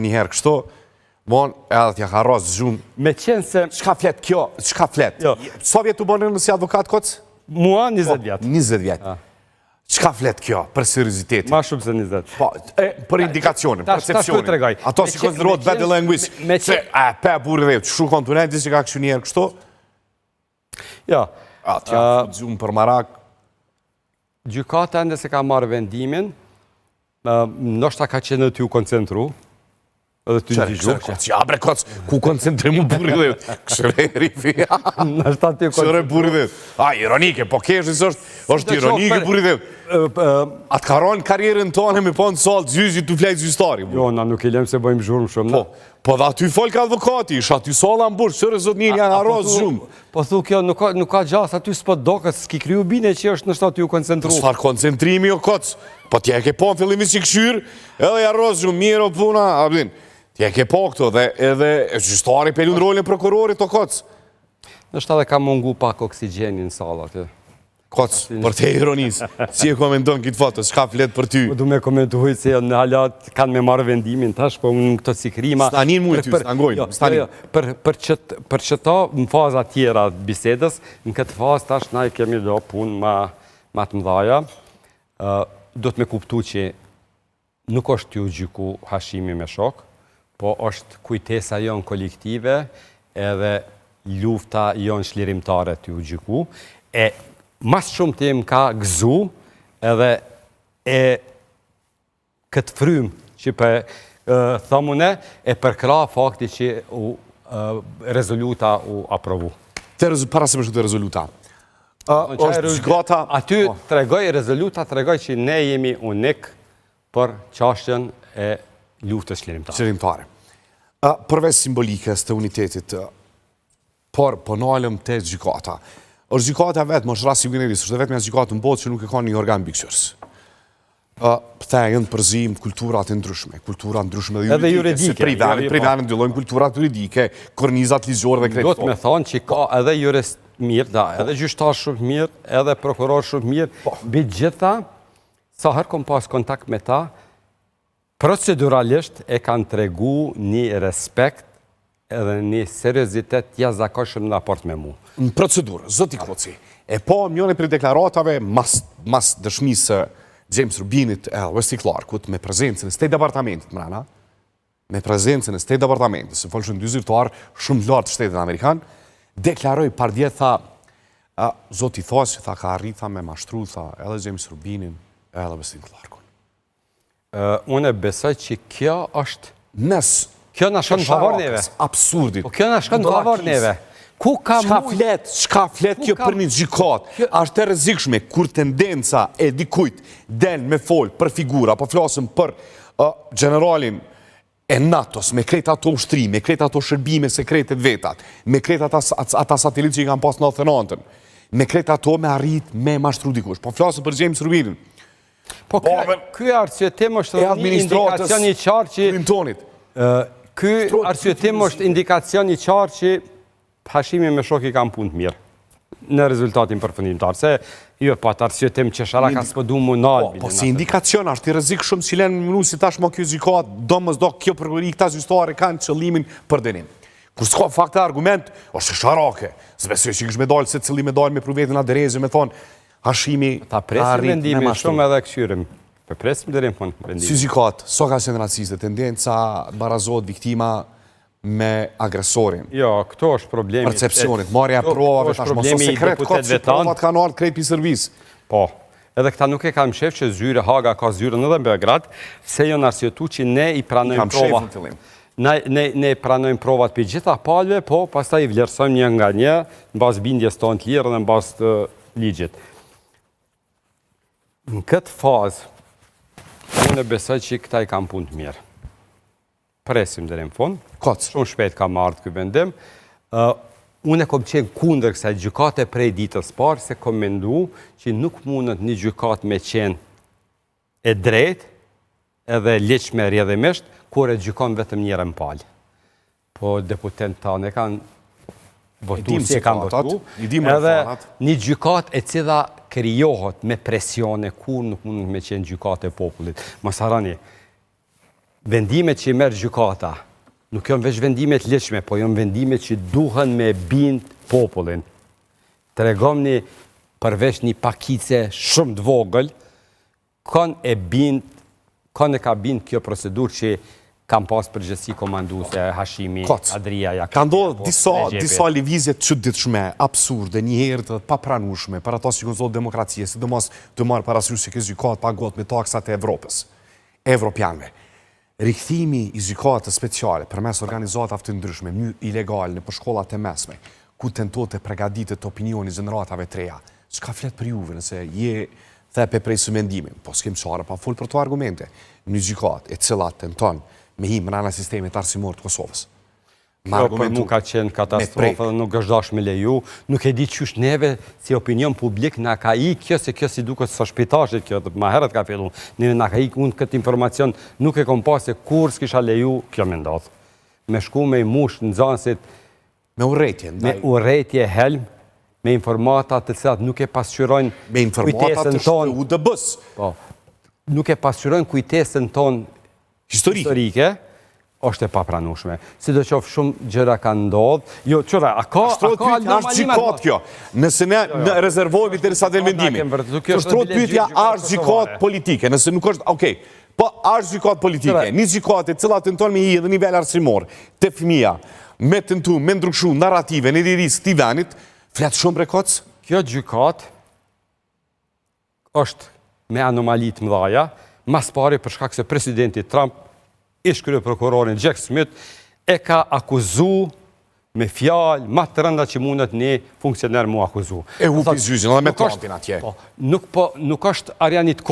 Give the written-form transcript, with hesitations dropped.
njëherë kështu, mon edhe t'ja ka rrasë zhumë. Me qenë se... Qka flet kjo? Qka flet? Sa vjetë u bonë nësi advokat kocë? Mua 20 vjetë. 20 vjetë. Qka flet kjo për seriozitetin? Ma shumë se 20. Për indikacionin, percepcionin. Ato si konsiderohet body language, se pe burë dhe, që shu kontinentis që ka kështu njerë kështu? Ja. T'ja gjumë për marak. Gjykata ende se ka marrë vendimin, ndoshta ka qenë t'ju koncentru, edhe t'ju në gjyqu. Ja, bre, ku koncentrimu burë dhe? Këshëre, rifi. Këshëre burë dhe. Ironike, po kesh është ironike burë dhe. Atë karon karierën tonë me ponë salë gjyqit të flejtë gjyqtari. Jo, na nuk i lem se bëjmë zhurmë shumë. Po dhe aty folk advokati, isha aty salë në burë, qërë zot njën janë arrozë zhumë. Po thu kjo, nuk ka gjas, aty s'po dokës, s'ki kryu bine që është nështë aty ju koncentru. Sfar koncentrimi o kocë, po t'je ke po në fillimis që këshyrë, edhe arrozë zhumë, mirë o puna, abdin. T'je ke po këto dhe edhe gjyqtari pelun rolin prokurorit o kocë. Nështë edhe ka mungu pak oksigenin në salë aty. Kocë, për te ironisë, si e komenton këtë foto, s'ka flet për ty? Du me komentuj se në halat kanë me marrë vendimin tash, po në këto cikrima... Stanin mujtë ty, stangojnë, stanin. Për qëta në faza tjera bisedës, në këtë fazë tash na i kemi do punë ma të mdhaja, do të me kuptu që nuk është t'ju gjyku Hashimi me shok, po është kujtesa jonë kolektive edhe lufta jonë shlirimtare t'ju gjyku, e mas shumë të më ka gëzu edhe e këtë frymë që për thëmune e përkra fakti që rezoluta u aprovu. Para se më shumë të rezoluta. është gjykata... Aty të regoj rezoluta, të regoj që ne jemi unik për qashtën e luftës shlirimtare. Përveç simbolikës të unitetit, por nalëm të gjykata, është gjykata vetë, më është rasti gjenerisë, është vetë me gjykatë në botë që nuk e ka një organ bikëqërës. Pëthejën përzim kulturat e ndryshme, kulturat ndryshme dhe juridike, prej venën dëllojnë kulturat juridike, kornizat ligjore dhe kretë. Do të me thonë që ka edhe jurist mirë, edhe gjyqtar shumë mirë, edhe prokuror shumë mirë, bëjt gjitha, sa herë kom pas kontakt me ta, proceduralisht e kanë tregu një respekt edhe një seriozitet jashtëzakonshëm në raport me mu. Në procedurë, zoti Koci, e po njëne për deklaratave mas dëshmisë James Rubinit e Wesley Clarkut me prezencën e State Departamentit mrena, me prezencën e State Departamentit, se folëshën dy zyrtar shumë lartë të shtetit Amerikan, deklaroj par djetë, tha, zoti thos që tha ka arritha me mashtru, tha, edhe James Rubinin, edhe Wesley Clarkun. Unë e besoj që kjo është... Kjo në shkën në favor neve. Absurdit. Kjo në shkën në favor neve. Qka flet kjo për një gjykat? Ashtë të rrezikshme kur tendenca e dikujt del me fol për figura, po flasëm për generalin e NATO-s, me krejt ato ushtri, me krejt ato shërbime sekretet vetat, me krejt ata satelit që i kanë pas në 99-ën, me krejt ato me arrit me mashtru dikush. Po flasëm për James Rubinin. Po kjo arsyetim është një indikacion i qartë që... Kjo arsyetim është indikacion i qartë që Hashimi me shok i kam punë të mirë në rezultatin përfundimtar. Se jo, pa të arsyetim që shara ka s'pëdu mu nalë. Po si indikacion është i rrezik shumë si lenë mënu si tash më kjo gjykat, do mësdo kjo përgëri këta gjyqtare kanë qëllimin për dënim. Kur s'ka fakte argument, është sharake. Zbesoj që kështë me dalë se cili me dalë me pruvetin a derezi me thonë Hashimi ta presim vendimin shumë edhe këshyrim. Për presim dërim për vendimin. Si gjykat, so ka qenë raciste, tendenca barazot viktima me agresorin. Jo, këto është problemi. Percepcionit, marja provave, tash mos o sekret, këtë që provat ka në ardhë krejt për servis. Po, edhe këta nuk e kam shef që zyre Haga ka zyre në dhe Beograd, se jo në arsjetu që ne i pranojmë provat. Ne pranojmë provat për gjitha palve, po pas ta i vlerësojmë një nga një, në bazë bindjes tonë të lirë dhe në bazë të ligjit. Në këtë fazë, unë e besoj që këta i kam punë të mirë. Presim dhe në fund, shumë shpejt ka marrë këtë vendim. Unë e kom qenë kundër kësaj gjykate prej ditës parë, se kom mendu që nuk mundët një gjykat me qenë e drejt, edhe leqme rjedhimisht, kur e gjykon vetëm njëre më palë. Po deputent tanë e kanë votu si e kanë votu, edhe një gjykat e cila krijohet me presione, kur nuk mundët me qenë gjykat e popullit. Masarani, vendimet që i merë gjykata, nuk janë veç vendimet leqme, po janë vendimet që duhen me bind popullin. Tregomni përveç një pakice shumë të vogël, kanë e ka bind kjo procedur që kam pas përgjësi komanduse Hashimi, Adria, Jakob. Ka ndodhë disa lëvizje çuditshme, absurde, njëherë të papranueshme, për ata që konzot demokracie, sidomos të marrë parasysh se kjo gjykatë paguhet me taksat e Evropës, evropianëve. Rikthimi i gjykatës speciale përmes organizatave të ndryshme, mënyrë ilegale në shkollat e mesme, ku tentohet të përgatitet opinioni gjeneratave të reja. Çka flet për juve nëse je thepe prej së mendimin, po s'kem çfarë pa fol për to argumente. Një gjykatë e cila tenton me him në sistemet arsimor të Kosovës. Kjo për mu ka qenë katastrofë dhe nuk është dash me leju, nuk e di qysh neve si opinion publik na ka i kjo se kjo si duket së shpitashit kjo, ma herët ka fillu, neve na ka i unë këtë informacion nuk e kom pas se kur s'kisha leju, kjo me ndodhë. Me shku me i mush në zansit, me urrëtie, me urrëtie helm, me informata të cilat nuk e pasqyrojnë me informata të UDB-s. Nuk e pasqyrojnë kujtesën tonë historike, është e papranueshme. Sidoqoftë shumë gjëra kanë ndodhur. Jo, çora, a ka është gjykat kjo. Nëse ne rezervohemi derisa del mendimi. Është pyetja është gjykat politike, nëse nuk është, okay. Po është gjykat politike. Një gjykat e cila tenton me hi në nivel arsimor te fëmia, me tentu, me ndryshu narrative në lirisë të venit, flet shumë prekoc. Kjo gjykat është me anomali të mëdha, mas pari për shkak se presidenti Trump ish krye prokurorin Jack Smith e ka akuzu me fjalë ma të rënda që mundet një funksioner mu akuzu. E hupi zhyzin, edhe me Trumpin atje. Nuk është Arianit